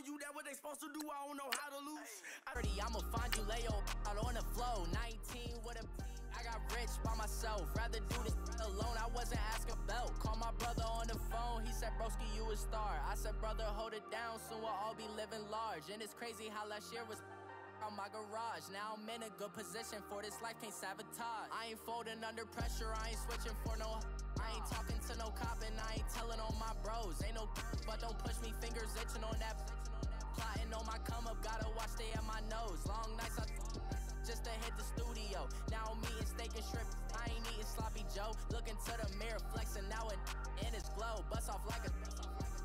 on you, that what they supposed to do. I don't know how to lose. I'ma find you, lay your out on the flow. 19 with a I got rich by myself. Rather do this alone. I wasn't asking belt. Call my brother on the phone. He said, broski, you a star. I said, brother, hold it down. Soon we'll all be living large. And it's crazy how last year was on my garage. Now I'm in a good position for this life, can't sabotage. I ain't folding under pressure, I ain't switching for no. I ain't talking to no cop and I ain't telling on my bros. Ain't no but don't push me, fingers itching on that. Plotting on my come up, gotta watch stay at my nose. Long nights I just to hit the studio. Now I'm eating steak and shrimp, I ain't eating sloppy Joe. Looking to the mirror, flexing now and in his glow. Bust off like a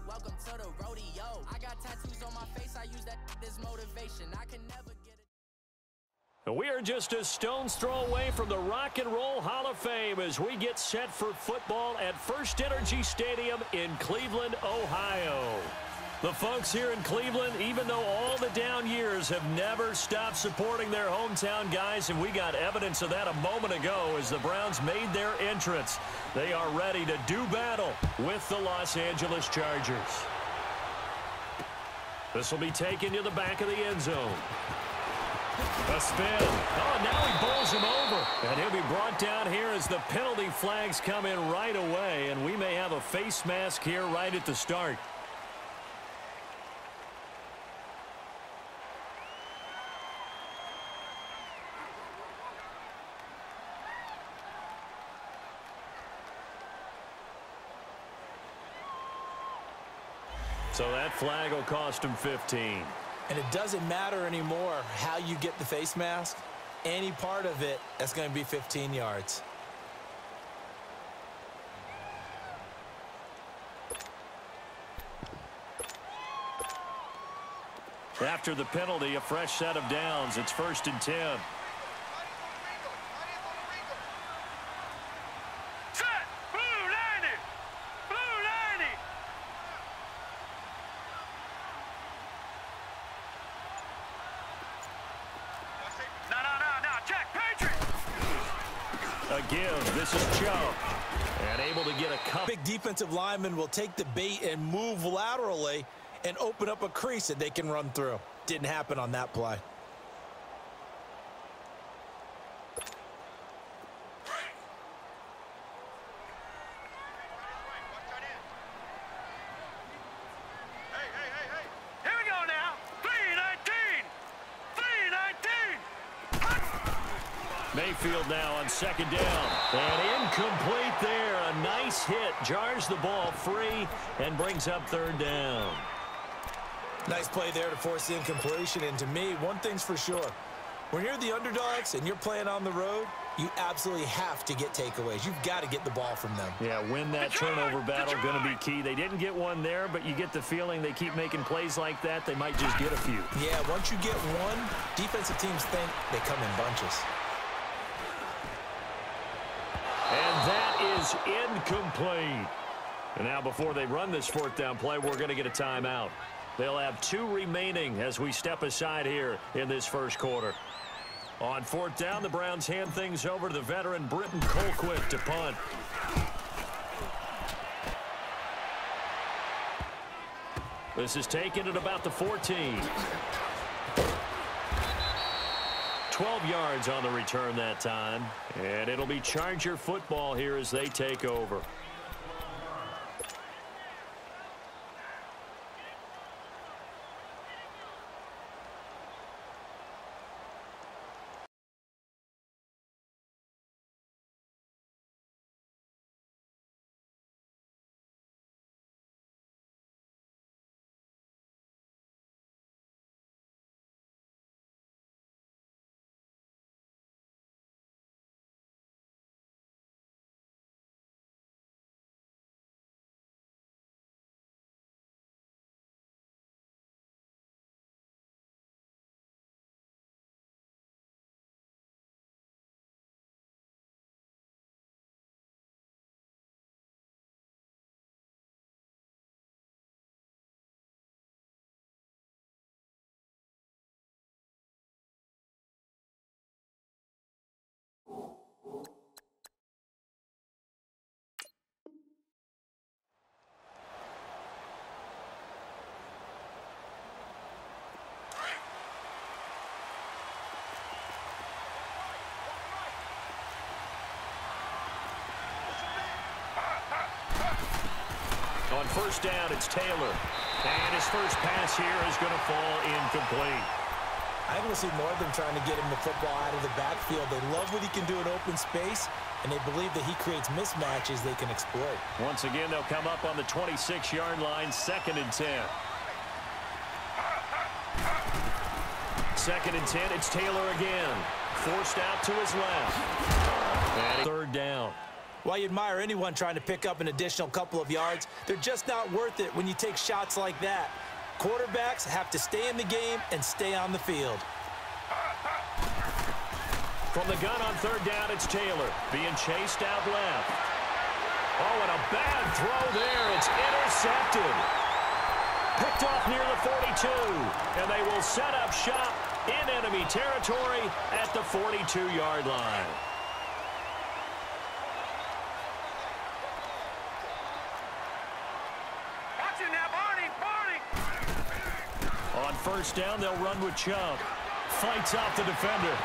welcome to the rodeo. I got tattoos on my face, I use that as motivation. I can never get it. We are just a stone's throw away from the Rock and Roll Hall of Fame as we get set for football at First Energy Stadium in Cleveland, Ohio. The folks here in Cleveland, even though all the down years, have never stopped supporting their hometown guys, and we got evidence of that a moment ago as the Browns made their entrance. They are ready to do battle with the Los Angeles Chargers. This will be taken to the back of the end zone. A spin. Oh, now he bowls him over. And he'll be brought down here as the penalty flags come in right away, and we may have a face mask here right at the start. So that flag will cost him 15. And it doesn't matter anymore how you get the face mask. Any part of it, that's going to be 15 yards. After the penalty, a fresh set of downs. It's 1st and 10. A give. This is Joe. And able to get a cup. Big defensive lineman will take the bait and move laterally and open up a crease that they can run through. Didn't happen on that play. Mayfield now on 2nd down. And incomplete there. A nice hit. Jars the ball free and brings up 3rd down. Nice play there to force the incompletion. And to me, one thing's for sure. When you're the underdogs and you're playing on the road, you absolutely have to get takeaways. You've got to get the ball from them. Yeah, win that turnover battle, going to be key. They didn't get one there, but you get the feeling they keep making plays like that, they might just get a few. Yeah, once you get one, defensive teams think they come in bunches. And that is incomplete. And now before they run this 4th down play, we're going to get a timeout. They'll have 2 remaining as we step aside here in this 1st quarter. On 4th down, the Browns hand things over to the veteran Britton Colquitt to punt. This is taken at about the 14. 12 yards on the return that time. And it'll be Charger football here as they take over. On first down, it's Taylor. And his first pass here is going to fall incomplete. I want to see more of them trying to get him the football out of the backfield. They love what he can do in open space, and they believe that he creates mismatches they can exploit. Once again, they'll come up on the 26-yard line, 2nd and 10. 2nd and 10, it's Taylor again. Forced out to his left. And 3rd down. While you admire anyone trying to pick up an additional couple of yards, they're just not worth it when you take shots like that. Quarterbacks have to stay in the game and stay on the field. From the gun on 3rd down, it's Taylor being chased out left. Oh, and a bad throw there. It's intercepted. Picked off near the 42, and they will set up shop in enemy territory at the 42-yard line. On first down, they'll run with Chubb. Fights off the defender.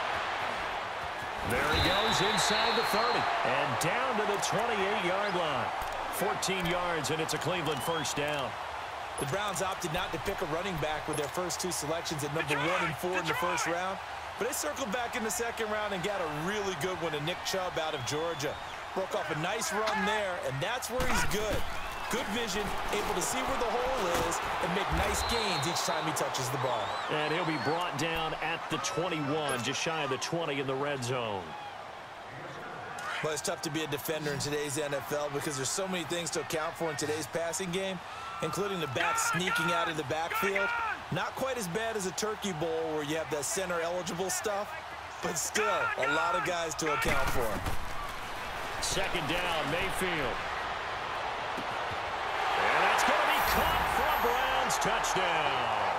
There he goes inside the 30 and down to the 28-yard line. 14 yards, and it's a Cleveland first down. The Browns opted not to pick a running back with their first 2 selections at number 1 and 4 in the first round. But they circled back in the 2nd round and got a really good one in Nick Chubb out of Georgia. Broke off a nice run there, and that's where he's good. Good vision, able to see where the hole is and make nice gains each time he touches the ball. And he'll be brought down at the 21, just shy of the 20 in the red zone. Well, it's tough to be a defender in today's NFL because there's so many things to account for in today's passing game, including the back sneaking out of the backfield. Not quite as bad as a turkey bowl where you have that center-eligible stuff, but still a lot of guys to account for. 2nd down, Mayfield. And that's going to be caught for a Browns touchdown.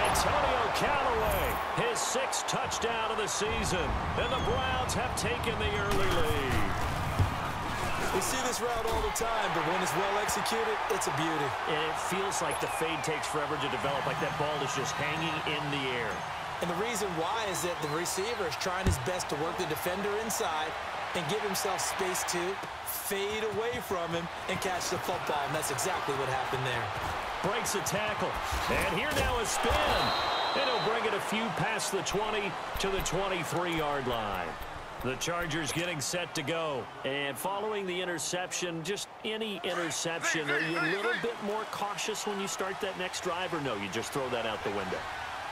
Antonio Callaway, his 6th touchdown of the season, and the Browns have taken the early lead. We see this route all the time, but when it's well executed, it's a beauty. And it feels like the fade takes forever to develop, like that ball is just hanging in the air. And the reason why is that the receiver is trying his best to work the defender inside and give himself space to fade away from him and catch the football, and that's exactly what happened there. Breaks a tackle, and here now is spin. And he'll bring it a few past the 20 to the 23-yard line. The Chargers getting set to go. And following the interception, just any interception, are you a little bit more cautious when you start that next drive, or no, you just throw that out the window?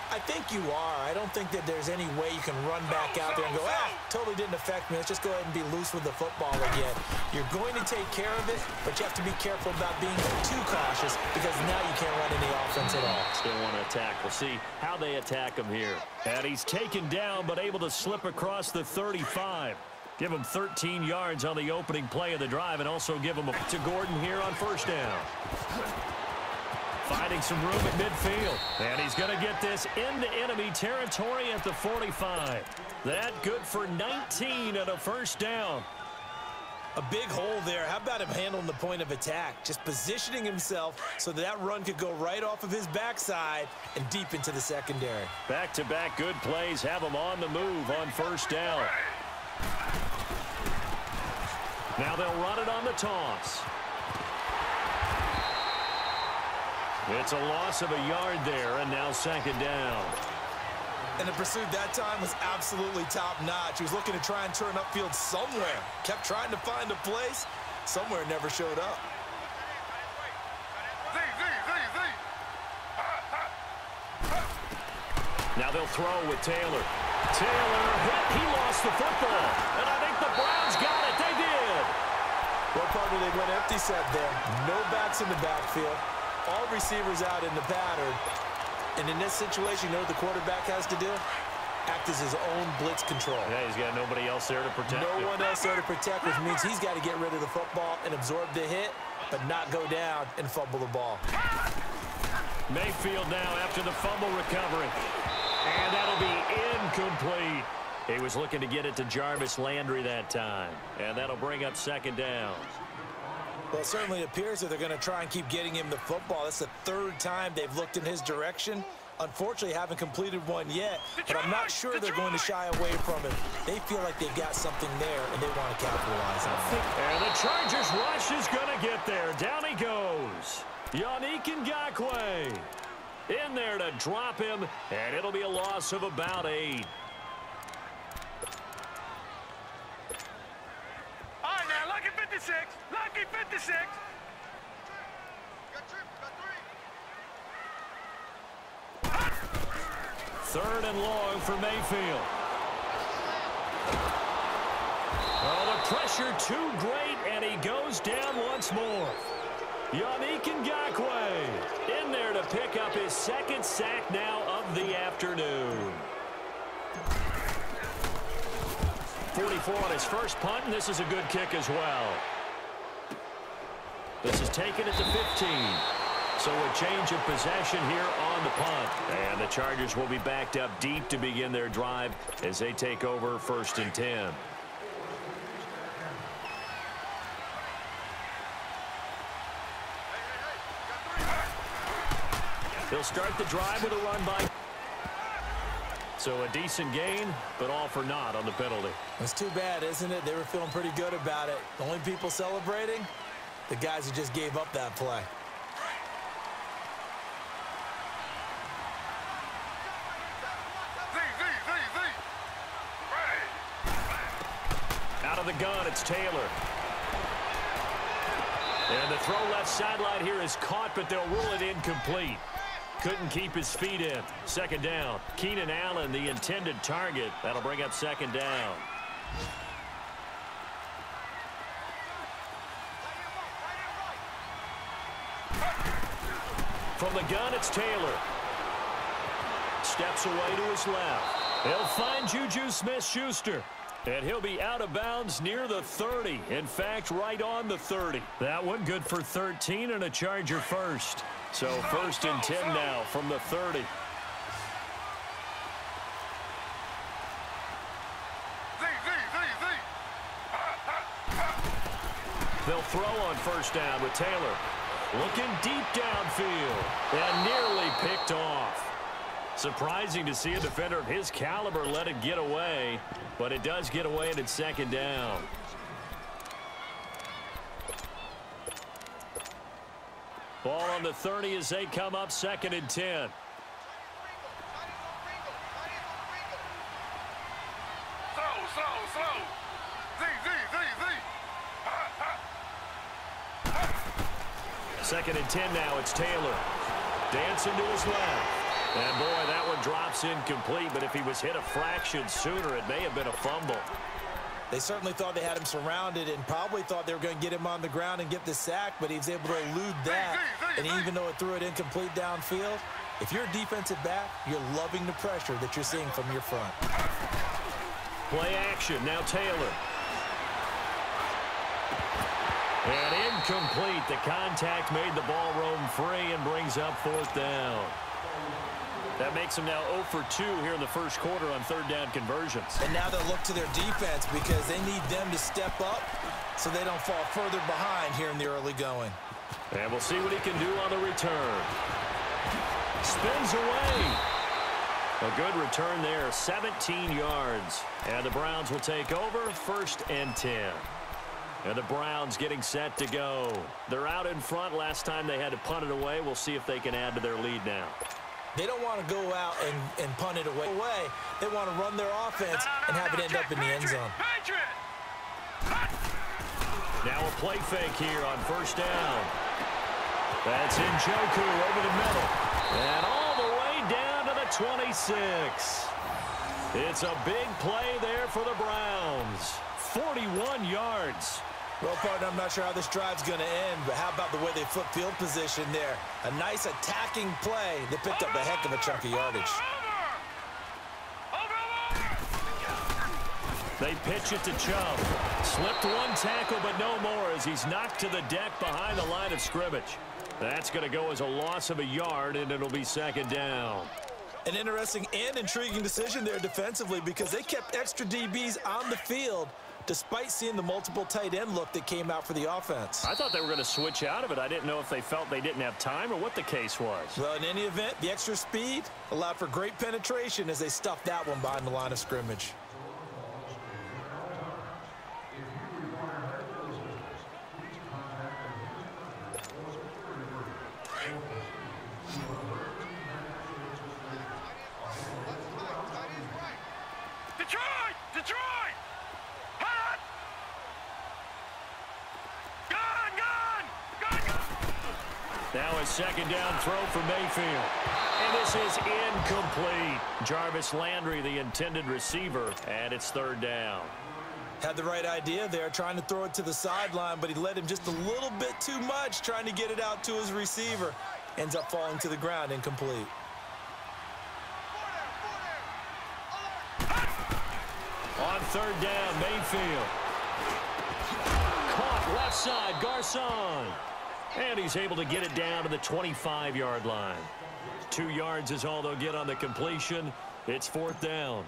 I think you are. I don't think that there's any way you can run back out there and go, totally didn't affect me. Let's just go ahead and be loose with the football again. You're going to take care of it, but you have to be careful about being too cautious because now you can't run any offense at all. Still want to attack. We'll see how they attack him here. And he's taken down, but able to slip across the 35. Give him 13 yards on the opening play of the drive and also give him to Gordon here on first down. Finding some room at midfield. And he's going to get this into enemy territory at the 45. That good for 19 and a first down. A big hole there. How about him handling the point of attack? Just positioning himself so that run could go right off of his backside and deep into the secondary. Back-to-back good plays have him on the move on first down. Now they'll run it on the toss. It's a loss of a yard there, and now 2nd down. And the pursuit that time was absolutely top-notch. He was looking to try and turn upfield somewhere. Kept trying to find a place. Somewhere never showed up. Now they'll throw with Taylor. Taylor hit. He lost the football. And I think the Browns got it. They did. What part did they went empty set there? No backs in the backfield. All receivers out in the pattern. And in this situation, you know what the quarterback has to do? Act as his own blitz control. Yeah, he's got nobody else there to protect him. No one else there to protect, which means he's got to get rid of the football and absorb the hit, but not go down and fumble the ball. Mayfield now after the fumble recovery. And that'll be incomplete. He was looking to get it to Jarvis Landry that time. And that'll bring up 2nd down. Well, it certainly appears that they're going to try and keep getting him the football. That's the 3rd time they've looked in his direction, unfortunately haven't completed one yet, but I'm not sure they're going to shy away from it. They feel like they've got something there, and they want to capitalize on it. And the Chargers rush is going to get there. Down he goes. Yannick Ngakoue in there to drop him, and it'll be a loss of about 8. All right, now, lucky 56. Lucky 56. Third and long for Mayfield. Oh, the pressure too great, and he goes down once more. Yannick Ngakoue in there to pick up his second sack now of the afternoon. 44 on his first punt, and this is a good kick as well. This is taken at the 15. So a change of possession here on the punt. And the Chargers will be backed up deep to begin their drive as they take over 1st and 10. They'll start the drive with a run by. So a decent gain, but all for naught on the penalty. It's too bad, isn't it? They were feeling pretty good about it. The only people celebrating, the guys who just gave up that play. Out of the gun, it's Taylor. And the throw left sideline here is caught, but they'll rule it incomplete. Couldn't keep his feet in. 2nd down. Keenan Allen, the intended target. That'll bring up 2nd down. From the gun, it's Taylor. Steps away to his left. They'll find Juju Smith-Schuster. And he'll be out of bounds near the 30. In fact, right on the 30. That one good for 13 and a Charger first. So 1st and 10 now from the 30. They'll throw on 1st down with Taylor. Looking deep downfield. And nearly picked off. Surprising to see a defender of his caliber let it get away, but it does get away and it's 2nd down. Ball on the 30 as they come up 2nd and 10. Slow. Second and 10 now, it's Taylor. Dancing to his left. And, boy, that one drops incomplete, but if he was hit a fraction sooner, it may have been a fumble. They certainly thought they had him surrounded and probably thought they were going to get him on the ground and get the sack, but he was able to elude that. And even though it threw it incomplete downfield, if you're a defensive back, you're loving the pressure that you're seeing from your front. Play action, now Taylor. And incomplete. The contact made the ball roam free and brings up 4th down. That makes them now 0 for 2 here in the first quarter on 3rd down conversions. And now they'll look to their defense because they need them to step up so they don't fall further behind here in the early going. And we'll see what he can do on the return. Spins away. A good return there, 17 yards. And the Browns will take over 1st and 10. And the Browns getting set to go. They're out in front. Last time they had to punt it away. We'll see if they can add to their lead now. They don't want to go out and punt it away. They want to run their offense and have it end up in the end zone. Now a play fake here on 1st down. That's Njoku over the middle. And all the way down to the 26. It's a big play there for the Browns. 41 yards. Well, partner, I'm not sure how this drive's going to end, but how about the way they flip field position there? A nice attacking play that picked up a heck of a chunk of yardage. They pitch it to Chubb. Slipped one tackle, but no more as he's knocked to the deck behind the line of scrimmage. That's going to go as a loss of a yard, and it'll be 2nd down. An interesting and intriguing decision there defensively because they kept extra DBs on the field, despite seeing the multiple tight end look that came out for the offense. I thought they were going to switch out of it. I didn't know if they felt they didn't have time or what the case was. Well, in any event, the extra speed allowed for great penetration as they stuffed that one behind the line of scrimmage. Detroit! Hot! Gone! Now a second down throw for Mayfield. And this is incomplete. Jarvis Landry, the intended receiver, and it's third down. Had the right idea there, trying to throw it to the sideline, but he led him just a little bit too much, trying to get it out to his receiver. Ends up falling to the ground, incomplete. On third down, Mayfield. Caught left side, Garcon. And he's able to get it down to the 25-yard line. 2 yards is all they'll get on the completion. It's fourth down.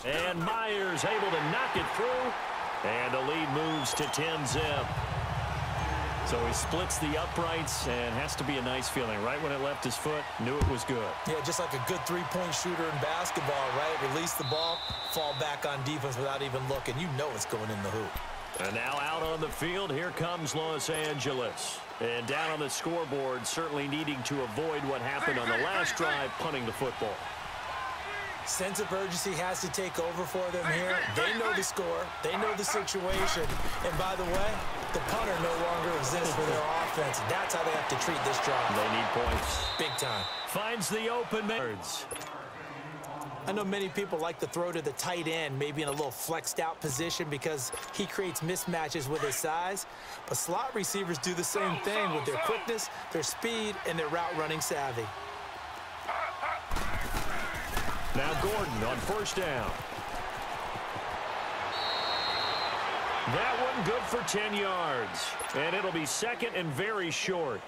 And Myers able to knock it through. And the lead moves to 10-zip. So he splits the uprights and has to be a nice feeling. Right when it left his foot, knew it was good. Yeah, just like a good three-point shooter in basketball, right? Release the ball, fall back on defense without even looking. You know it's going in the hoop. And now out on the field, here comes Los Angeles. And down on the scoreboard, certainly needing to avoid what happened on the last drive, punting the football. Sense of urgency has to take over for them here. They know the score. They know the situation. And by the way, the punter no longer exists for their offense. That's how they have to treat this drive. They need points. Big time. Finds the open yards. I know many people like to throw to the tight end, maybe in a little flexed out position because he creates mismatches with his size. But slot receivers do the same thing with their quickness, their speed, and their route running savvy. Now Gordon on first down. That one good for 10 yards. And it'll be second and very short.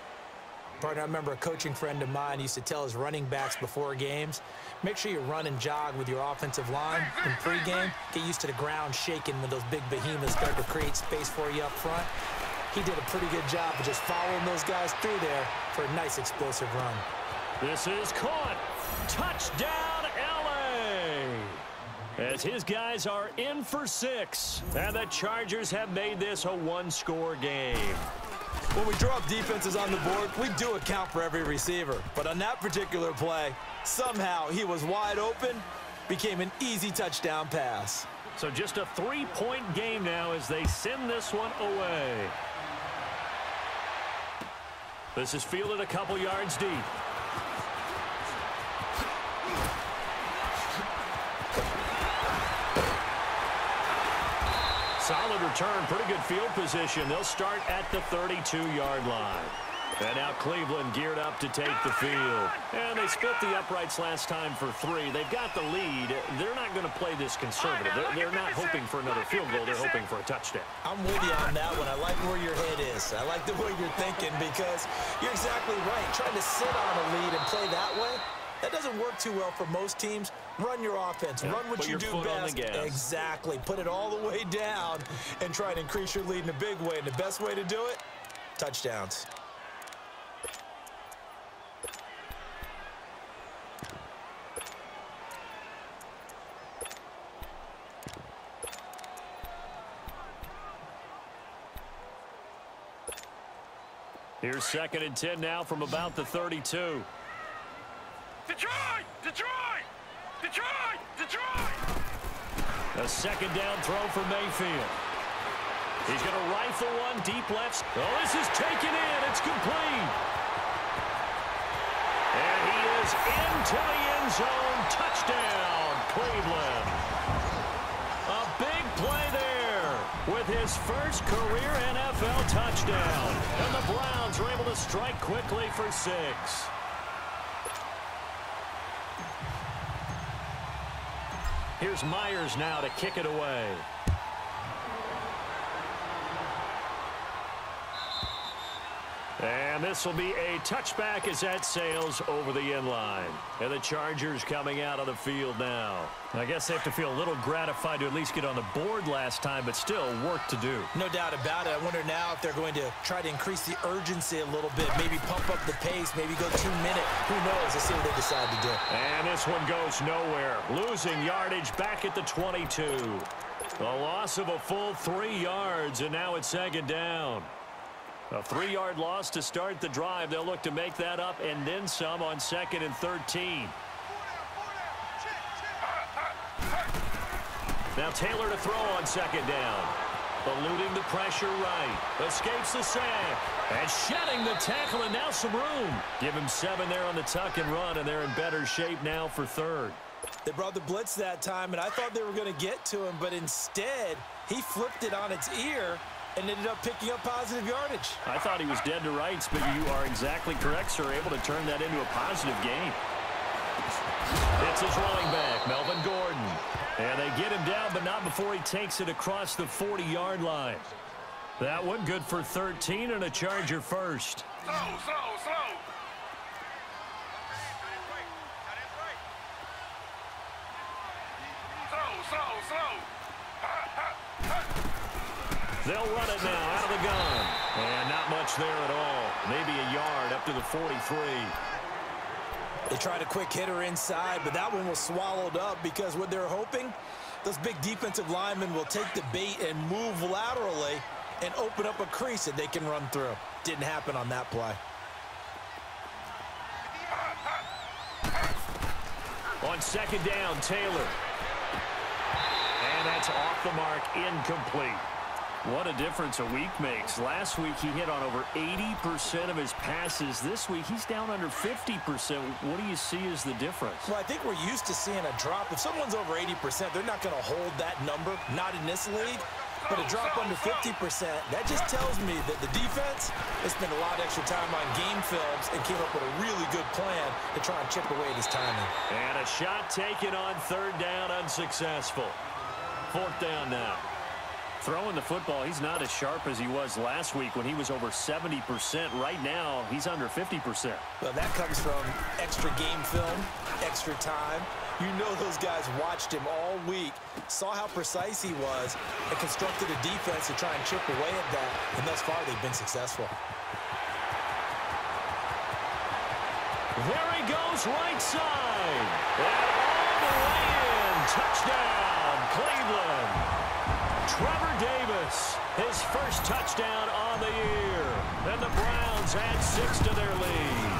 Partner, I remember a coaching friend of mine used to tell his running backs before games, make sure you run and jog with your offensive line in pregame. Get used to the ground shaking when those big behemoths start to create space for you up front. He did a pretty good job of just following those guys through there for a nice explosive run. This is caught. Touchdown, LA! As his guys are in for 6. And the Chargers have made this a one-score game. When we draw up defenses on the board, we do account for every receiver. But on that particular play, somehow he was wide open, became an easy touchdown pass. So just a 3-point game now as they send this one away. This is fielded a couple yards deep. Solid return, pretty good field position. They'll start at the 32-yard line. And now Cleveland geared up to take the field. And they split the uprights last time for 3. They've got the lead. They're not going to play this conservative. They're not hoping for another field goal. They're hoping for a touchdown. I'm with you on that one. I like where your head is. I like the way you're thinking because you're exactly right. Trying to sit on a lead and play that way, that doesn't work too well for most teams. Run your offense. Run what you do best. Exactly. Put it all the way down and try to increase your lead in a big way. And the best way to do it, touchdowns. Here's 2nd and 10 now from about the 32. Detroit! Detroit! Detroit! Detroit! A second down throw for Mayfield. He's going to rifle one deep left. Oh, this is taken in. It's complete. And he is into the end zone. Touchdown, Cleveland. A big play there with his first career NFL touchdown. And the Browns are able to strike quickly for 6. Here's Myers now to kick it away. And And this will be a touchback as that sails over the end line. And the Chargers coming out on the field now. I guess they have to feel a little gratified to at least get on the board last time, but still work to do. No doubt about it. I wonder now if they're going to try to increase the urgency a little bit, maybe pump up the pace, maybe go 2 minute. Who knows? Let's see what they decide to do. And this one goes nowhere. Losing yardage back at the 22. A loss of a full 3 yards, and now it's second down. A 3-yard loss to start the drive. They'll look to make that up and then some on 2nd and 13. Now Taylor to throw on 2nd down. Eluding the pressure right. Escapes the sack. And shedding the tackle, and now some room. Give him 7 there on the tuck and run, and they're in better shape now for 3rd. They brought the blitz that time, and I thought they were going to get to him, but instead he flipped it on its ear and ended up picking up positive yardage. I thought he was dead to rights, but you are exactly correct, sir. Able to turn that into a positive gain. It's his running back, Melvin Gordon. And they get him down, but not before he takes it across the 40-yard line. That one good for 13 and a Charger first. Slow. They'll run it now out of the gun. And not much there at all. Maybe a yard up to the 43. They tried a quick hitter inside, but that one was swallowed up because what they're hoping, those big defensive linemen will take the bait and move laterally and open up a crease that they can run through. Didn't happen on that play. On 2nd down, Taylor. And that's off the mark, incomplete. What a difference a week makes. Last week he hit on over 80% of his passes. This week he's down under 50%. What do you see as the difference? Well, I think we're used to seeing a drop. If someone's over 80%, they're not going to hold that number, not in this league. But a drop under 50%, that just tells me that the defense has spent a lot of extra time on game films and came up with a really good plan to try and chip away at his timing. And a shot taken on 3rd down, unsuccessful. 4th down now. Throwing the football, he's not as sharp as he was last week when he was over 70%. Right now, he's under 50%. Well, that comes from extra game film, extra time. You know those guys watched him all week, saw how precise he was, and constructed a defense to try and chip away at that. And thus far, they've been successful. There he goes, right side. And all the way in. Touchdown, Cleveland. Trevor Davis, his first touchdown on the year. And the Browns add 6 to their lead.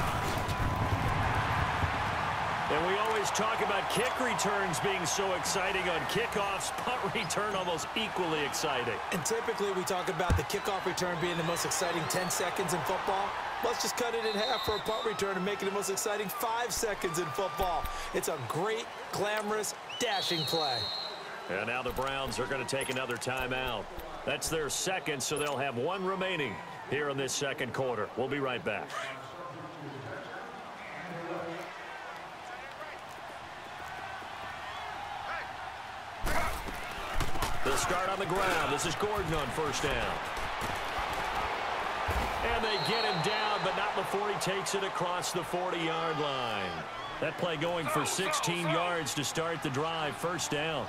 And we always talk about kick returns being so exciting on kickoffs. Punt return almost equally exciting. And typically we talk about the kickoff return being the most exciting 10 seconds in football. Let's just cut it in half for a punt return and make it the most exciting 5 seconds in football. It's a great, glamorous, dashing play. And now the Browns are going to take another timeout. That's their 2nd, so they'll have 1 remaining here in this 2nd quarter. We'll be right back. They'll start on the ground. This is Gordon on 1st down. And they get him down, but not before he takes it across the 40-yard line. That play going for 16 yards to start the drive. 1st down.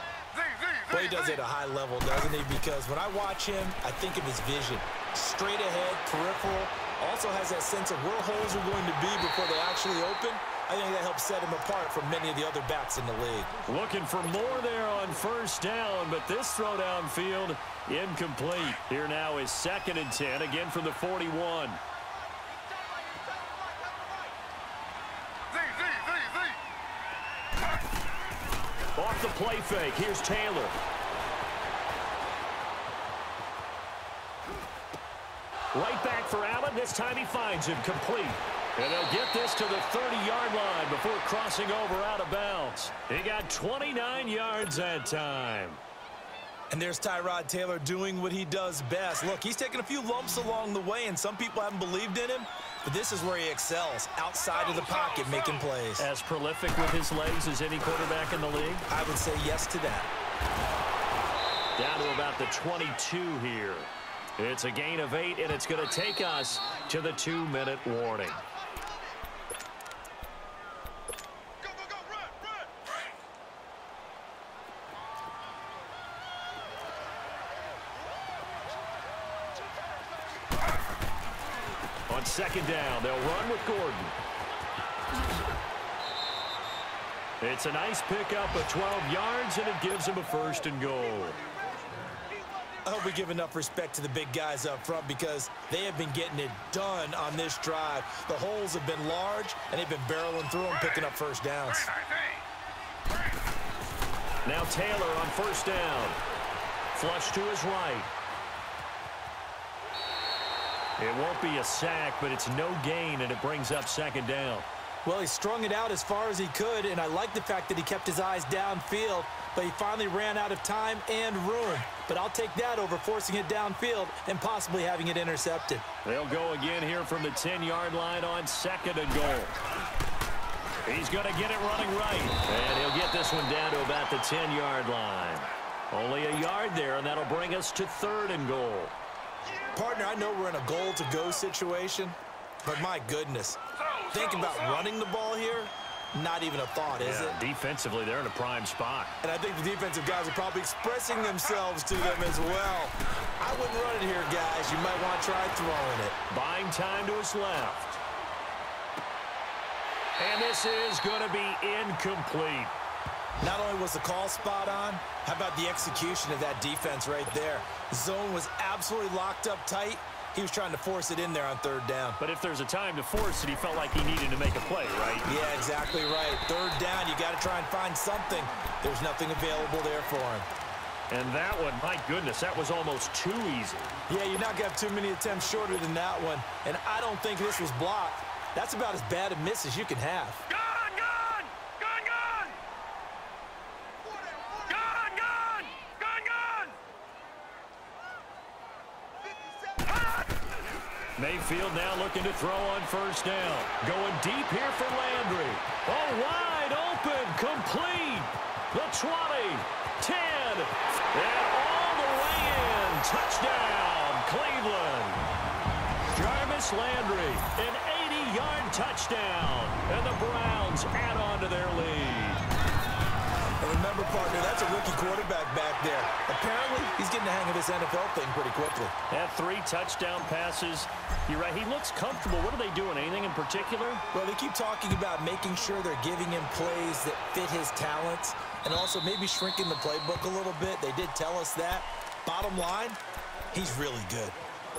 Well, he does it at a high level, doesn't he? Because when I watch him, I think of his vision. Straight ahead, peripheral. Also has that sense of where holes are going to be before they actually open. I think that helps set him apart from many of the other backs in the league. Looking for more there on 1st down, but this throw downfield incomplete. Here now is 2nd and 10, again from the 41. Off the play fake. Here's Taylor. Right back for Allen. This time he finds him complete. And they'll get this to the 30-yard line before crossing over out of bounds. He got 29 yards that time. And there's Tyrod Taylor doing what he does best. Look, he's taken a few lumps along the way, and some people haven't believed in him. But this is where he excels, outside of the pocket, making plays. As prolific with his legs as any quarterback in the league? I would say yes to that. Down to about the 22 here. It's a gain of 8, and it's going to take us to the 2-minute warning. Go, go, go, run, run. On second down, they'll run with Gordon. It's a nice pickup of 12 yards, and it gives him a 1st and goal. I hope we give enough respect to the big guys up front because they have been getting it done on this drive. The holes have been large, and they've been barreling through them, picking up first downs. Now Taylor on 1st down. Flush to his right. It won't be a sack, but it's no gain, and it brings up 2nd down. Well, he strung it out as far as he could, and I like the fact that he kept his eyes downfield, but he finally ran out of time and room. But I'll take that over forcing it downfield and possibly having it intercepted. They'll go again here from the 10-yard line on 2nd and goal. He's going to get it running right, and he'll get this one down to about the 10-yard line. Only a yard there, and that'll bring us to 3rd and goal. Partner, I know we're in a goal-to-go situation, but my goodness, think about running the ball here. Not even a thought, is it? Defensively, they're in a prime spot. And I think the defensive guys are probably expressing themselves to them as well. I wouldn't run it here, guys. You might want to try throwing it. Buying time to his left. And this is going to be incomplete. Not only was the call spot on, how about the execution of that defense right there? Zone was absolutely locked up tight. He was trying to force it in there on 3rd down. But if there's a time to force it, he felt like he needed to make a play, right? Yeah, exactly right. 3rd down, you got to try and find something. There's nothing available there for him. And that one, my goodness, that was almost too easy. Yeah, you're not going to have too many attempts shorter than that one. And I don't think this was blocked. That's about as bad a miss as you can have. Gun! Gun! Gun! Gun! Gun! Gun! Gun! Gun! Mayfield now looking to throw on 1st down. Going deep here for Landry. Oh, wide open, complete. The 20, 10, and all the way in. Touchdown, Cleveland. Jarvis Landry, an 80-yard touchdown. And the Browns add on to their lead. And remember, partner, that's a rookie quarterback back there. Apparently, he's getting the hang of this NFL thing pretty quickly. Had 3 touchdown passes. You're right, he looks comfortable. What are they doing? Anything in particular? Well, they keep talking about making sure they're giving him plays that fit his talents and also maybe shrinking the playbook a little bit. They did tell us that. Bottom line, he's really good.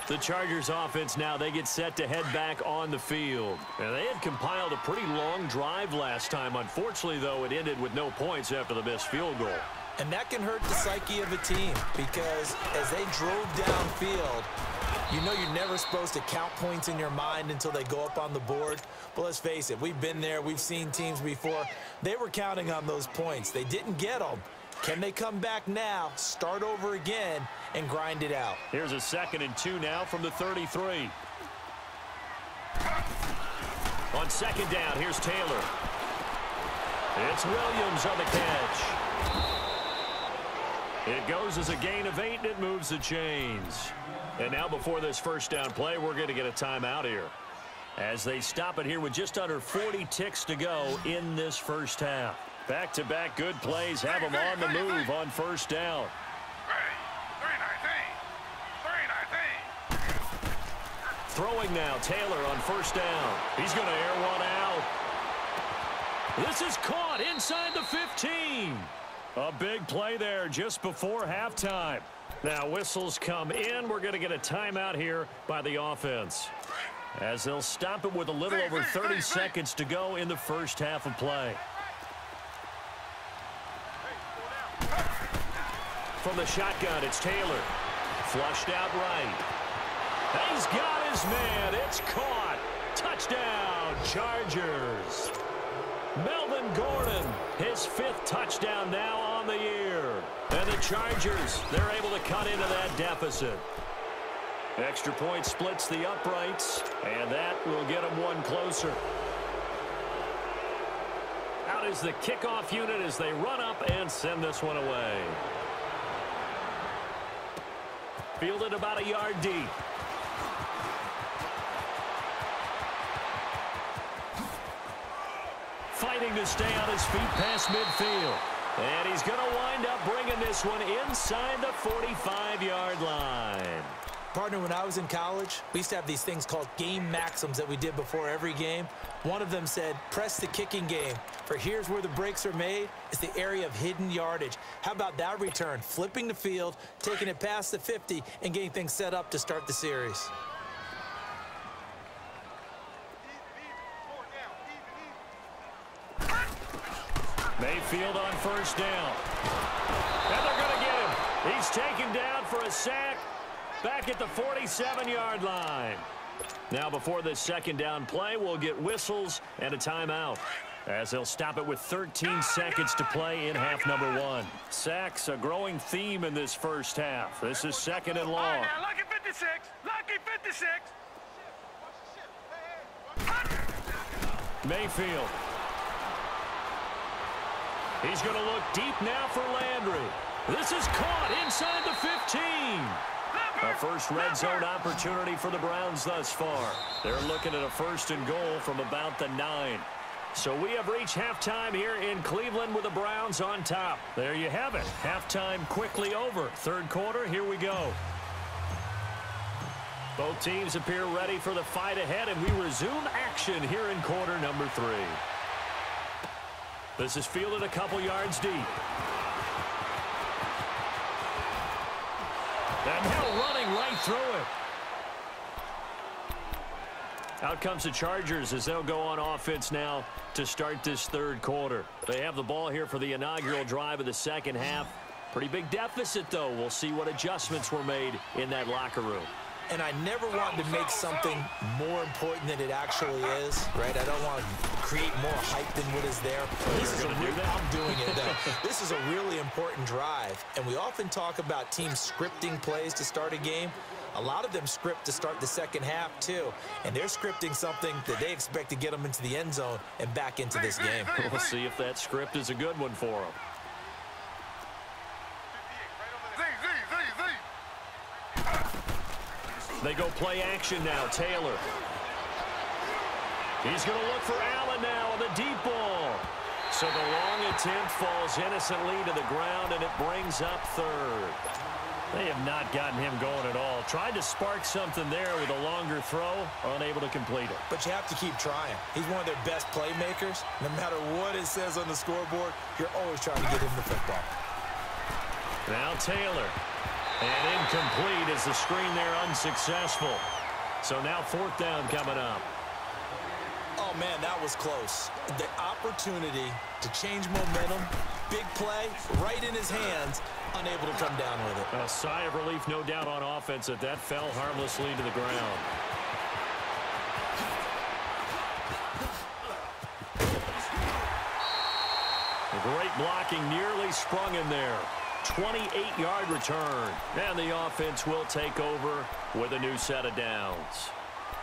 The Chargers offense now, they get set to head back on the field. And they had compiled a pretty long drive last time. Unfortunately, though, it ended with no points after the missed field goal. And that can hurt the psyche of a team because as they drove downfield, you know you're never supposed to count points in your mind until they go up on the board. But let's face it, we've been there. We've seen teams before. They were counting on those points. They didn't get them. Can they come back now, start over again, and grind it out? Here's a 2nd and 2 now from the 33. On 2nd down, here's Taylor. It's Williams on the catch. It goes as a gain of 8, and it moves the chains. And now before this 1st down play, we're going to get a timeout here. As they stop it here with just under 40 ticks to go in this 1st half. Back-to-back good plays have them on the move on 1st down. Throwing now, Taylor on 1st down. He's going to air one out. This is caught inside the 15. A big play there just before halftime. Now whistles come in. We're going to get a timeout here by the offense, as they'll stop it with a little over 30 seconds to go in the 1st half of play. From the shotgun, it's Taylor. Flushed out right. He's got his man. It's caught. Touchdown, Chargers. Melvin Gordon, his 5th touchdown now on the year. And the Chargers, they're able to cut into that deficit. Extra point splits the uprights, and that will get them one closer. Out is the kickoff unit as they run up and send this one away. Fielded about a yard deep. Fighting to stay on his feet past midfield. And he's going to wind up bringing this one inside the 45-yard line. Partner, when I was in college, we used to have these things called game maxims that we did before every game. One of them said, press the kicking game. For here's where the breaks are made. It's the area of hidden yardage. How about that return? Flipping the field, taking it past the 50, and getting things set up to start the series. Mayfield on first down. And they're going to get him. He's taken down for a sack back at the 47-yard line. Now before this second down play, we'll get whistles and a timeout, as they'll stop it with 13 seconds to play in half number 1. Sacks, a growing theme in this first half. This is second and long. All right, now, lucky 56. Lucky 56. Mayfield. He's going to look deep now for Landry. This is caught inside the 15. A first red zone opportunity for the Browns thus far. They're looking at a first and goal from about the 9. So we have reached halftime here in Cleveland with the Browns on top. There you have it. Halftime quickly over. Third quarter, here we go. Both teams appear ready for the fight ahead, and we resume action here in quarter number 3. This is fielded a couple yards deep. And Hill running right through it. Out comes the Chargers as they'll go on offense now to start this third quarter. They have the ball here for the inaugural drive of the second half. Pretty big deficit, though. We'll see what adjustments were made in that locker room. And I never want to make something more important than it actually is, right? I don't want to create more hype than what is there. I'm doing it, though. This is a really important drive, and we often talk about teams scripting plays to start a game. A lot of them script to start the second half, too, and they're scripting something that they expect to get them into the end zone and back into this game. We'll see if that script is a good one for them. They go play action now. Taylor. He's going to look for Allen now on the deep ball. So the long attempt falls innocently to the ground, and it brings up third. They have not gotten him going at all. Tried to spark something there with a longer throw, unable to complete it. But you have to keep trying. He's one of their best playmakers. No matter what it says on the scoreboard, you're always trying to get him the football. Now Taylor. And incomplete as the screen there unsuccessful. So now fourth down coming up. Oh, man, that was close. The opportunity to change momentum, big play, right in his hands, unable to come down with it. A sigh of relief, no doubt, on offense that fell harmlessly to the ground. Great blocking, nearly sprung in there. 28-yard return, and the offense will take over with a new set of downs.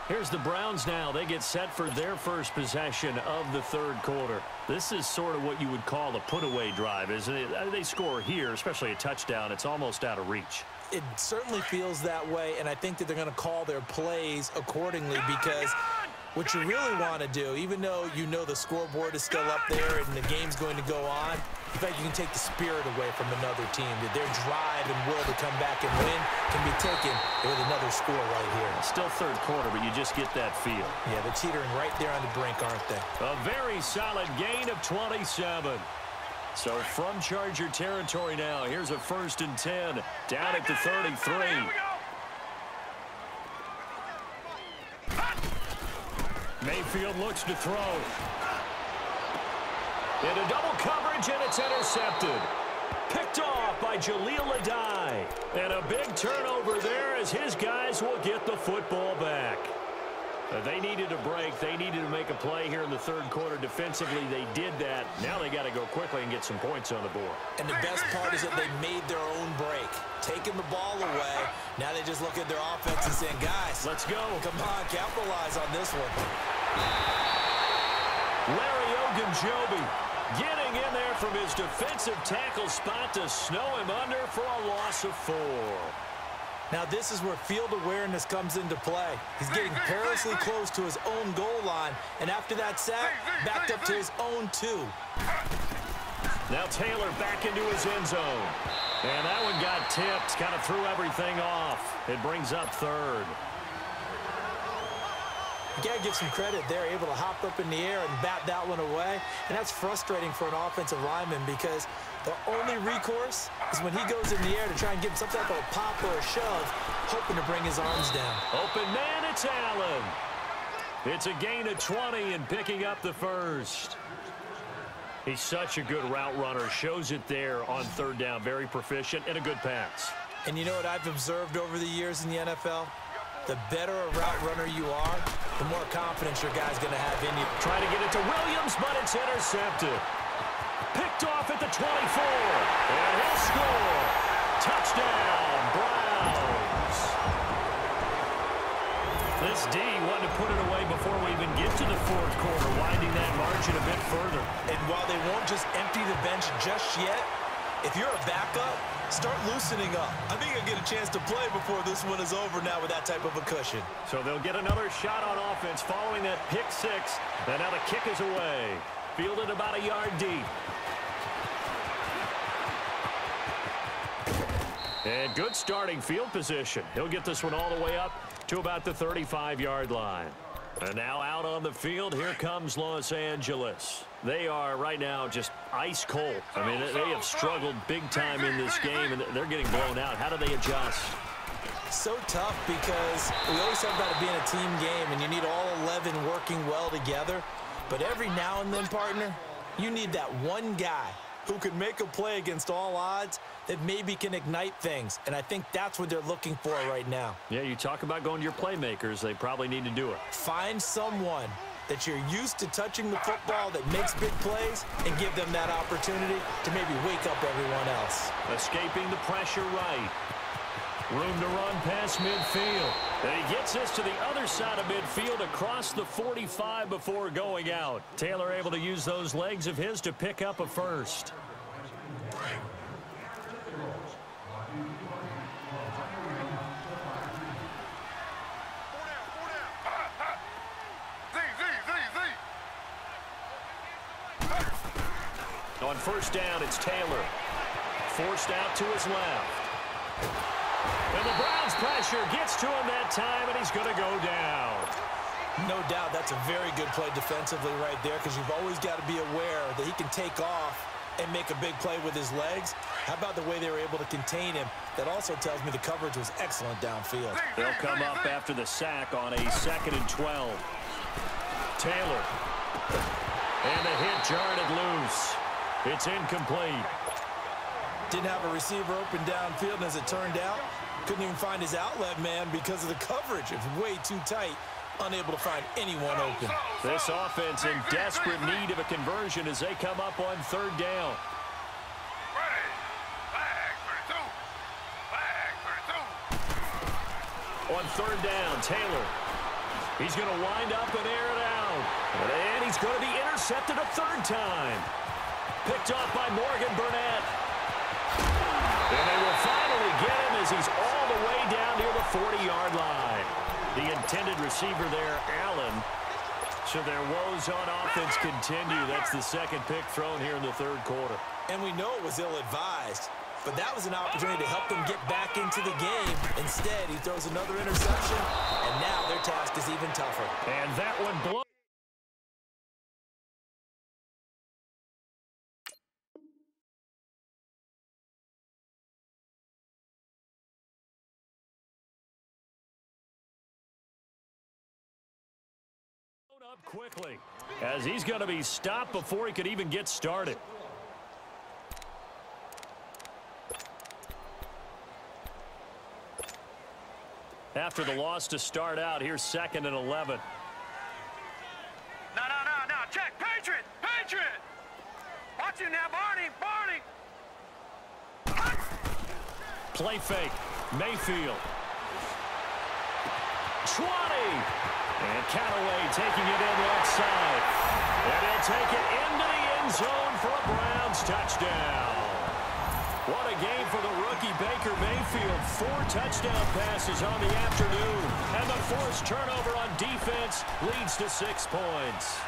Here's the Browns now. They get set for their first possession of the third quarter. This is sort of what you would call a put-away drive, isn't it? They score here, especially a touchdown. It's almost out of reach. It certainly feels that way, and I think that they're going to call their plays accordingly, because what you really want to do, even though you know the scoreboard is still up there and the game's going to go on, in fact, you can take the spirit away from another team. That their drive and will to come back and win can be taken with another score right here. Still third quarter, but you just get that feel. Yeah, they're teetering right there on the brink, aren't they? A very solid gain of 27. So from Charger territory now, here's a 1st and 10 down at the 33. Mayfield looks to throw. Into double coverage, and it's intercepted. Picked off by Jaleel Adai. And a big turnover there as his guys will get the football back. They needed a break. They needed to make a play here in the third quarter. Defensively, they did that. Now they got to go quickly and get some points on the board. And the best part is that they made their own break. Taking the ball away. Now they just look at their offense and saying, guys, let's go. Come on, capitalize on this one. Larry Ogunjobi getting in there from his defensive tackle spot to snow him under for a loss of 4. Now this is where field awareness comes into play. He's getting perilously close to his own goal line, and after that sack, backed up to his own 2. Now Taylor back into his end zone. And that one got tipped, kind of threw everything off. It brings up third. You got to give some credit. They're able to hop up in the air and bat that one away. And that's frustrating for an offensive lineman because the only recourse is when he goes in the air to try and get some type of a pop or a shove, hoping to bring his arms down. Open man, it's Allen. It's a gain of 20 and picking up the first. He's such a good route runner. Shows it there on third down. Very proficient and a good pass. And you know what I've observed over the years in the NFL? The better a route runner you are, the more confidence your guy's going to have in you. Trying to get it to Williams, but it's intercepted. Picked off at the 24. And he'll score. Touchdown, Browns. This D wanted to put it away before we even get to the fourth quarter, winding that margin a bit further. And while they won't just empty the bench just yet, if you're a backup, start loosening up. I think you'll get a chance to play before this one is over now with that type of a cushion. So they'll get another shot on offense following that pick 6. And now the kick is away. Fielded about a yard deep. And good starting field position. He'll get this one all the way up to about the 35-yard line. And now out on the field, here comes Los Angeles. They are right now just ice cold. I mean, they have struggled big time in this game, and they're getting blown out. How do they adjust? So tough because we always talk about it being a team game, and you need all 11 working well together. But every now and then, partner, you need that one guy who can make a play against all odds that maybe can ignite things. And I think that's what they're looking for right now. Yeah, you talk about going to your playmakers. They probably need to do it. Find someone that you're used to touching the football that makes big plays and give them that opportunity to maybe wake up everyone else. Escaping the pressure right. Room to run past midfield. And he gets this to the other side of midfield across the 45 before going out. Taylor able to use those legs of his to pick up a first. On first down, it's Taylor. Forced out to his left. And the Browns pressure gets to him that time, and he's going to go down. No doubt that's a very good play defensively right there because you've always got to be aware that he can take off and make a big play with his legs. How about the way they were able to contain him? That also tells me the coverage was excellent downfield. They'll come up after the sack on a 2nd and 12. Taylor. And the hit jarred it loose. It's incomplete. Didn't have a receiver open downfield, and as it turned out, couldn't even find his outlet man because of the coverage. It was way too tight, unable to find anyone open. This offense in desperate need of a conversion as they come up on third down. On third down, Taylor. He's going to wind up and air it out. And he's going to be intercepted a third time. Picked off by Morgan Burnett. And they will finally get him as he's all the way down near the 40-yard line. The intended receiver there, Allen. So their woes on offense continue. That's the second pick thrown here in the third quarter. And we know it was ill-advised, but that was an opportunity to help them get back into the game. Instead, he throws another interception, and now their task is even tougher. And that one blows. Up quickly as he's going to be stopped before he could even get started. After the loss to start out, here's 2nd and 11. No. Check. Patriot. Watch him now, Barney. Play fake. Mayfield. 20. And Callaway taking it in left side. And he'll take it into the end zone for a Browns touchdown. What a game for the rookie Baker Baker Mayfield, 4 touchdown passes on the afternoon. And the forced turnover on defense leads to 6 points.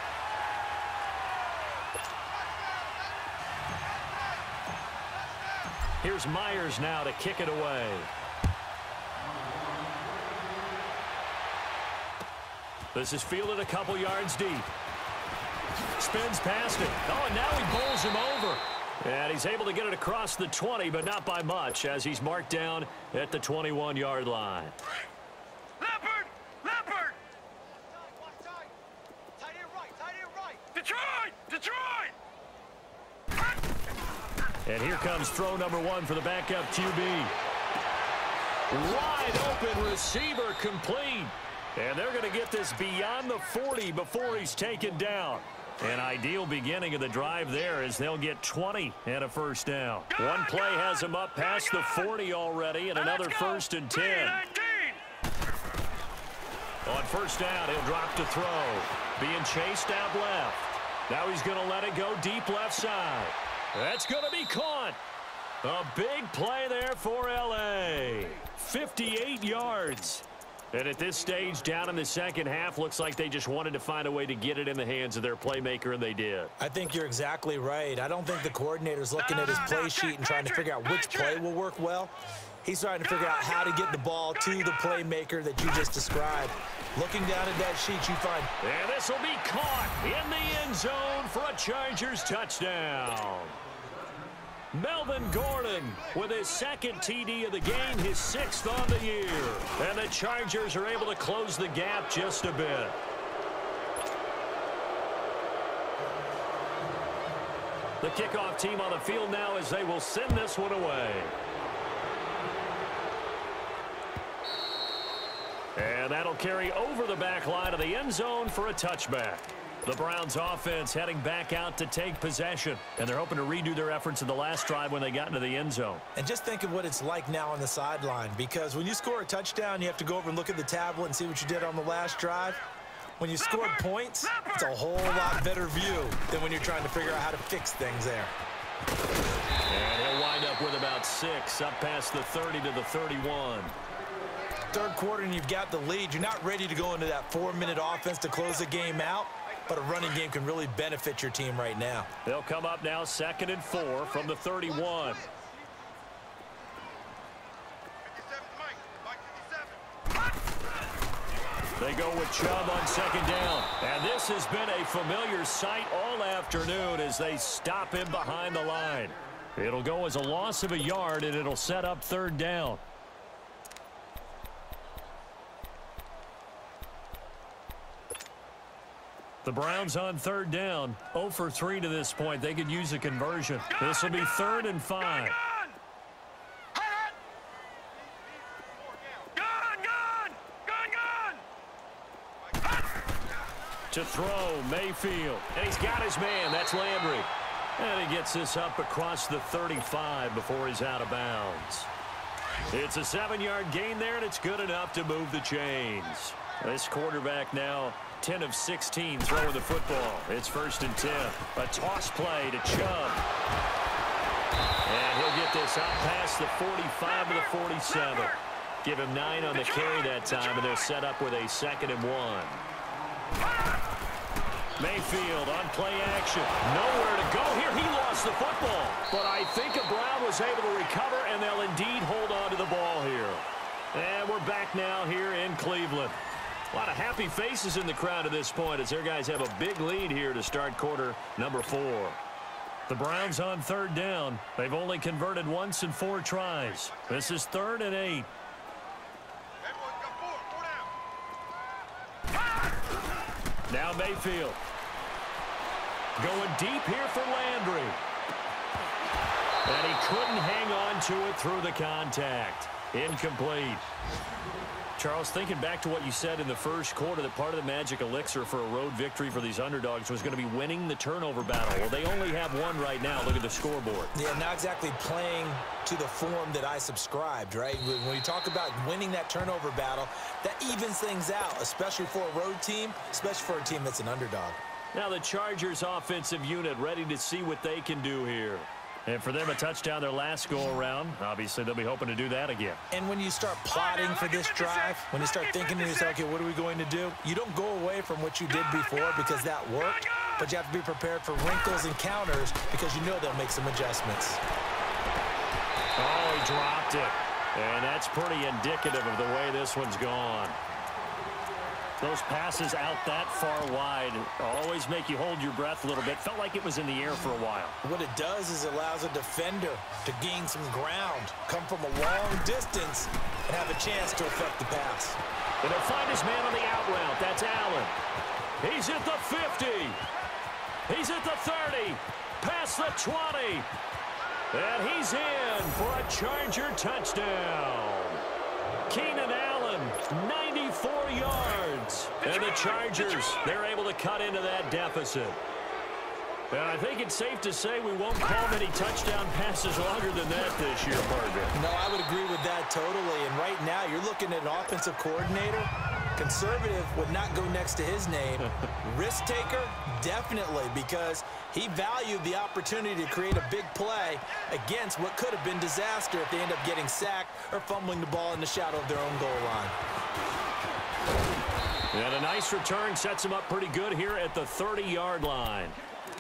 Here's Myers now to kick it away. This is fielded a couple yards deep. Spins past it. Oh, and now he bowls him over. And he's able to get it across the 20, but not by much, as he's marked down at the 21-yard line. Leopard! Leopard! Tight end right. Detroit! Detroit! And here comes throw number 1 for the backup QB. Wide open receiver complete. And they're going to get this beyond the 40 before he's taken down. An ideal beginning of the drive there as they'll get 20 and a first down. One play has him up past the 40 already, and another 1st and 10. On first down, he'll drop to throw. Being chased out left. Now he's going to let it go deep left side. That's going to be caught. A big play there for L.A. 58 yards. And at this stage, down in the second half, looks like they just wanted to find a way to get it in the hands of their playmaker, and they did. I think you're exactly right. I don't think the coordinator's looking at his play sheet and trying to figure out which play will work well. He's trying to figure out how to get the ball to the playmaker that you just described. Looking down at that sheet, you find... And this will be caught in the end zone for a Chargers touchdown. Melvin Gordon with his 2nd TD of the game, his 6th on the year. And the Chargers are able to close the gap just a bit. The kickoff team on the field now as they will send this one away. And that'll carry over the back line of the end zone for a touchback. The Browns offense heading back out to take possession. And they're hoping to redo their efforts in the last drive when they got into the end zone. And just think of what it's like now on the sideline. Because when you score a touchdown, you have to go over and look at the tablet and see what you did on the last drive. When you scored points, it's a whole lot better view than when you're trying to figure out how to fix things there. And he'll wind up with about 6 up past the 30 to the 31. Third quarter and you've got the lead. You're not ready to go into that 4-minute offense to close the game out. But a running game can really benefit your team right now. They'll come up now 2nd and 4 from the 31. They go with Chubb on 2nd down. And this has been a familiar sight all afternoon as they stop him behind the line. It'll go as a loss of a yard, and it'll set up 3rd down. The Browns on 3rd down, 0 for 3 to this point. They could use a conversion. This will be 3rd and 5. To throw, Mayfield. And he's got his man. That's Landry. And he gets this up across the 35 before he's out of bounds. It's a 7-yard gain there, and it's good enough to move the chains. This quarterback now 10 of 16 throwing the football. It's 1st and 10. A toss play to Chubb. And he'll get this out past the 45 to the 47. Give him 9 on the carry that time, and they're set up with a 2nd and 1. Mayfield on play action. Nowhere to go here. He lost the football. But I think Brown was able to recover, and they'll indeed hold on to the ball here. And we're back now here in Cleveland. A lot of happy faces in the crowd at this point as their guys have a big lead here to start quarter number 4. The Browns on 3rd down. They've only converted once in 4 tries. This is 3rd and 8. Now Mayfield. Going deep here for Landry. And he couldn't hang on to it through the contact. Incomplete. Charles, thinking back to what you said in the first quarter, that part of the magic elixir for a road victory for these underdogs was going to be winning the turnover battle. Well, they only have one right now. Look at the scoreboard. Yeah, not exactly playing to the form that I subscribed, right? When you talk about winning that turnover battle, that evens things out, especially for a road team, especially for a team that's an underdog. Now the Chargers offensive unit ready to see what they can do here. And for them, a touchdown their last go-around. Obviously, they'll be hoping to do that again. And when you start plotting for this drive, when you start thinking to yourself, okay, what are we going to do? You don't go away from what you did before because that worked, but you have to be prepared for wrinkles and counters because you know they'll make some adjustments. Oh, he dropped it. And that's pretty indicative of the way this one's gone. Those passes out that far wide always make you hold your breath a little bit. Felt like it was in the air for a while. What it does is it allows a defender to gain some ground, come from a long distance, and have a chance to affect the pass. And he'll find his man on the out route. That's Allen. He's at the 50. He's at the 30. Past the 20. And he's in for a Charger touchdown. Keenan Allen, 94 yards. And the Chargers, they're able to cut into that deficit. And I think it's safe to say we won't call many touchdown passes longer than that this year, partner. No, I would agree with that totally. And right now, you're looking at an offensive coordinator. Conservative would not go next to his name. Risk taker, definitely, because he valued the opportunity to create a big play against what could have been disaster if they end up getting sacked or fumbling the ball in the shadow of their own goal line. And a nice return sets him up pretty good here at the 30-yard line.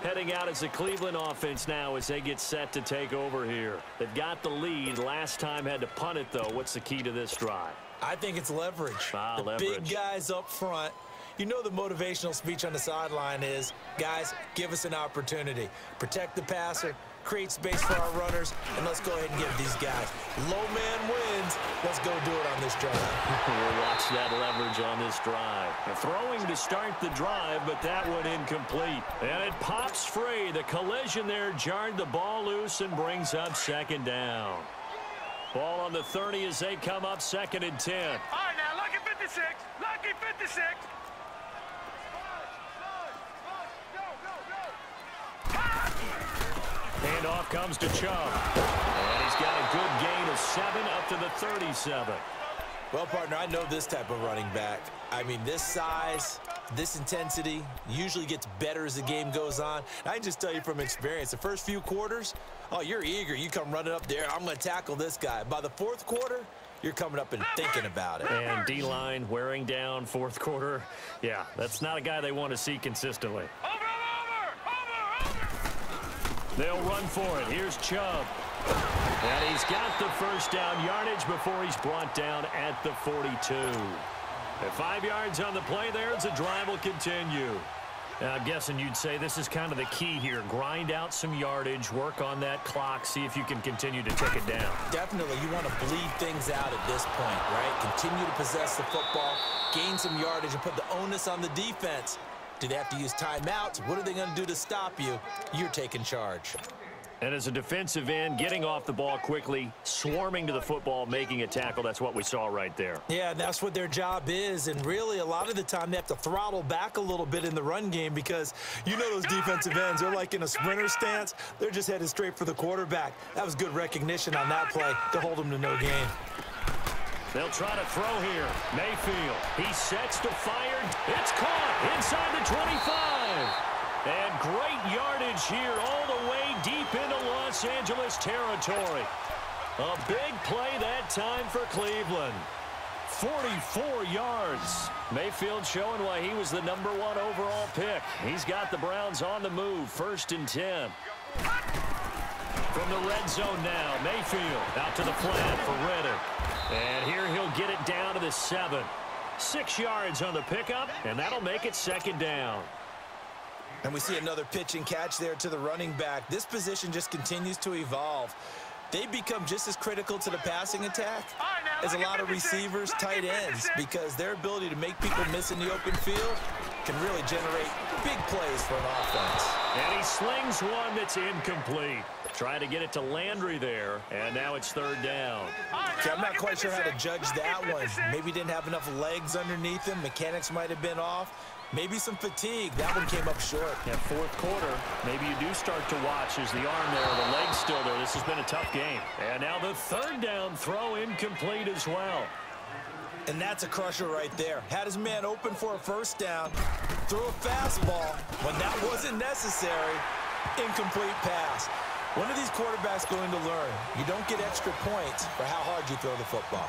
Heading out as the Cleveland offense now as they get set to take over here. They've got the lead. Last time had to punt it, though. What's the key to this drive? I think it's leverage. The big guys up front. You know the motivational speech on the sideline is, guys, give us an opportunity. Protect the passer, create space for our runners, and let's go ahead and give these guys. Low man wins. Let's go do it on this drive. We'll watch that leverage on this drive. Throwing to start the drive, but that one incomplete. And it pops free. The collision there jarred the ball loose and brings up second down. Ball on the 30 as they come up 2nd and 10. All right, now, lucky 56. Lucky 56. Handoff comes to Chubb. And he's got a good gain of 7 up to the 37. Well, partner, I know this type of running back. I mean, this size, this intensity usually gets better as the game goes on. And I can just tell you from experience, the first few quarters, oh, you're eager. You come running up there. I'm going to tackle this guy. By the 4th quarter, you're coming up and thinking about it. And D-line wearing down 4th quarter. Yeah, that's not a guy they want to see consistently. Over. They'll run for it. Here's Chubb. And he's got the first down yardage before he's brought down at the 42. At 5 yards on the play there as the drive will continue. Now, I'm guessing you'd say this is kind of the key here. Grind out some yardage, work on that clock, see if you can continue to tick it down. Definitely. You want to bleed things out at this point, right? Continue to possess the football, gain some yardage, and put the onus on the defense. Do they have to use timeouts? What are they going to do to stop you? You're taking charge. And as a defensive end, getting off the ball quickly, swarming to the football, making a tackle, that's what we saw right there. Yeah, that's what their job is. And really, a lot of the time, they have to throttle back a little bit in the run game because you know those defensive ends, they're like in a sprinter stance. They're just headed straight for the quarterback. That was good recognition on that play to hold them to no gain. They'll try to throw here. Mayfield, he sets to fire. It's caught inside the 25. And great yardage here all the way deep into Los Angeles territory. A big play that time for Cleveland. 44 yards. Mayfield showing why he was the #1 overall pick. He's got the Browns on the move. 1st and 10. From the red zone now, Mayfield out to the flat for Reddick. And here he'll get it down to the 7. 6 yards on the pickup, and that'll make it 2nd down. And we see another pitch and catch there to the running back. This position just continues to evolve. They become just as critical to the passing attack as a lot of receivers, tight ends, because their ability to make people miss in the open field can really generate big plays for an offense. And he slings one that's incomplete. Trying to get it to Landry there, and now it's 3rd down. Okay, I'm not quite sure how to judge that one. Maybe didn't have enough legs underneath him. Mechanics might have been off. Maybe some fatigue. That one came up short. Yeah, 4th quarter, maybe you do start to watch as the arm there, the leg's still there. This has been a tough game. And now the 3rd down throw incomplete as well. And that's a crusher right there. Had his man open for a 1st down, threw a fastball when that wasn't necessary. Incomplete pass. When are these quarterbacks going to learn? You don't get extra points for how hard you throw the football.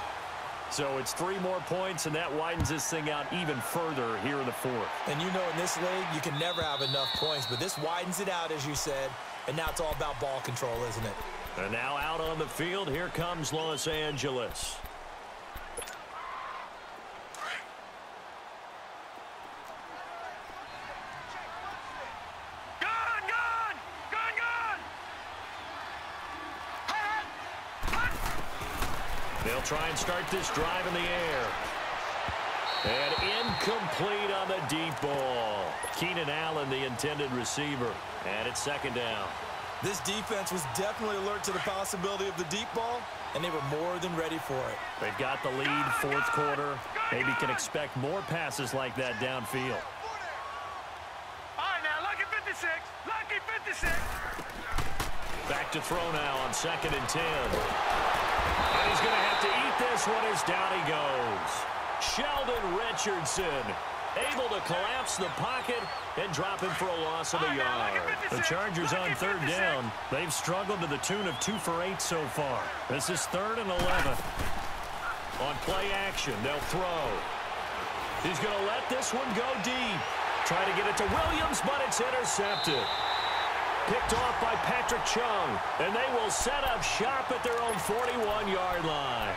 So it's 3 more points, and that widens this thing out even further here in the 4th. And you know in this league, you can never have enough points, but this widens it out, as you said, and now it's all about ball control, isn't it? And now out on the field, here comes Los Angeles. They'll try and start this drive in the air. And incomplete on the deep ball. Keenan Allen, the intended receiver. And it's 2nd down. This defense was definitely alert to the possibility of the deep ball, and they were more than ready for it. They've got the lead, 4th quarter. Maybe can expect more passes like that downfield. All right, now, lucky 56. Lucky 56. Back to throw now on 2nd and 10. And he's going to have to eat this one as down he goes. Sheldon Richardson able to collapse the pocket and drop him for a loss of a yard. The Chargers on 3rd down. They've struggled to the tune of 2 for 8 so far. This is 3rd and 11. On play action, they'll throw. He's going to let this one go deep. Try to get it to Williams, but it's intercepted. Picked off by Patrick Chung, and they will set up shop at their own 41-yard line.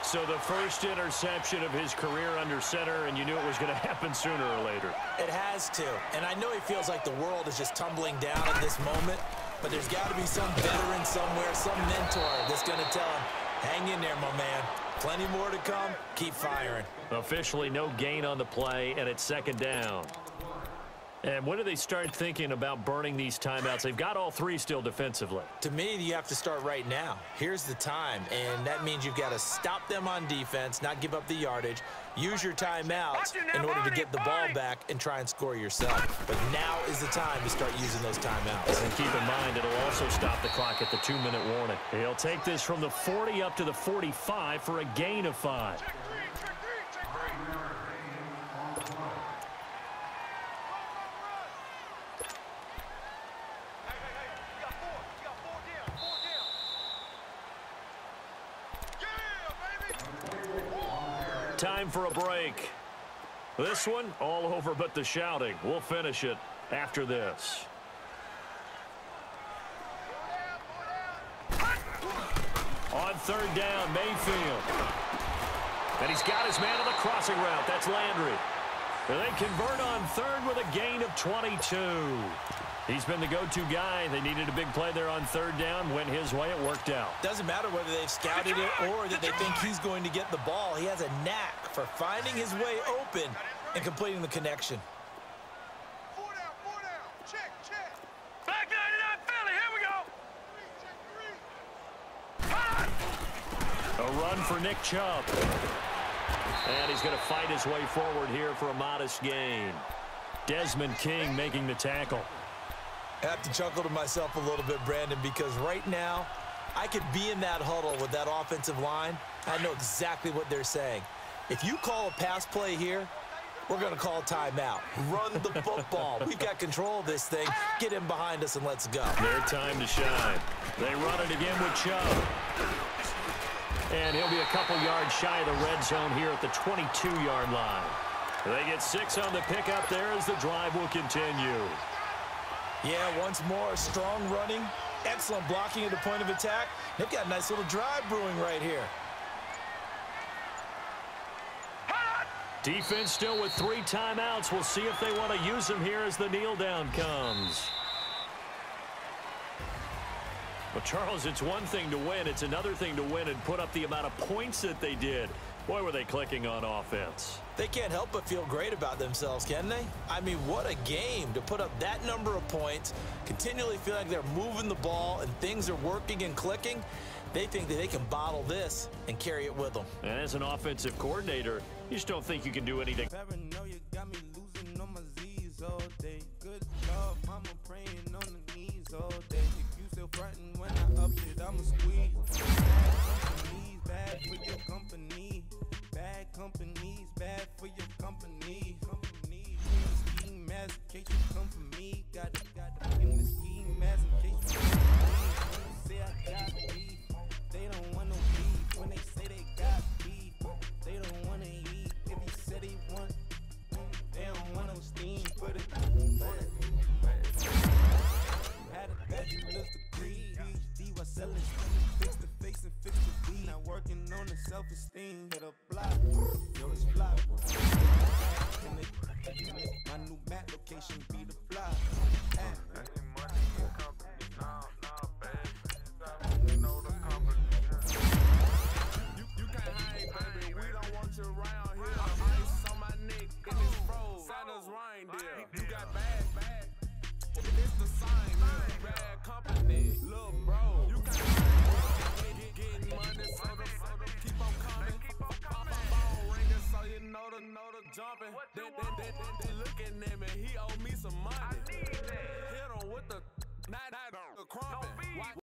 So the first interception of his career under center, and you knew it was going to happen sooner or later. It has to, and I know he feels like the world is just tumbling down at this moment, but there's got to be some veteran somewhere, some mentor that's going to tell him, hang in there, my man. Plenty more to come. Keep firing. Officially no gain on the play, and it's 2nd down. And when do they start thinking about burning these timeouts? They've got all 3 still defensively. To me, you have to start right now. Here's the time, and that means you've got to stop them on defense, not give up the yardage, use your timeouts in order to get the ball back and try and score yourself. But now is the time to start using those timeouts. And keep in mind, it'll also stop the clock at the 2-minute warning. He'll take this from the 40 up to the 45 for a gain of 5. Time for a break. This one, all over but the shouting. We'll finish it after this. On 3rd down, Mayfield. And he's got his man on the crossing route. That's Landry. And they convert on 3rd with a gain of 22. He's been the go-to guy. They needed a big play there on 3rd down. Went his way. It worked out. Doesn't matter whether they've scouted it or that they think he's going to get the ball. He has a knack for finding his way open and completing the connection. 4 down. Check. Back 99 Philly. Here we go. A run for Nick Chubb. And he's going to fight his way forward here for a modest gain. Desmond King making the tackle. I have to chuckle to myself a little bit, Brandon, because right now I could be in that huddle with that offensive line. I know exactly what they're saying. If you call a pass play here, we're going to call timeout. Run the football. We've got control of this thing. Get him behind us and let's go. Their time to shine. They run it again with Chubb. And he'll be a couple yards shy of the red zone here at the 22-yard line. They get 6 on the pickup there as the drive will continue. Yeah, once more, strong running, excellent blocking at the point of attack. They've got a nice little drive brewing right here. Defense still with 3 timeouts. We'll see if they want to use them here as the kneel down comes. Well, Charles, it's one thing to win. It's another thing to win and put up the amount of points that they did. Boy, were they clicking on offense. They can't help but feel great about themselves, can they? I mean, what a game to put up that number of points, continually feel like they're moving the ball and things are working and clicking. They think that they can bottle this and carry it with them. And as an offensive coordinator, you just don't think you can do anything. Paranoia got me losing on my Z's all day. Good love, mama praying on the knees all day. If you still frontin' when I up it, I'ma squeeze. Company's bad for your company. Bad company's bad for your company. Company, ski mask in case you come for me. Got it in the ski mask in jumping. They looking at me, he owe me some money. I need that. Hit him with the night crumping.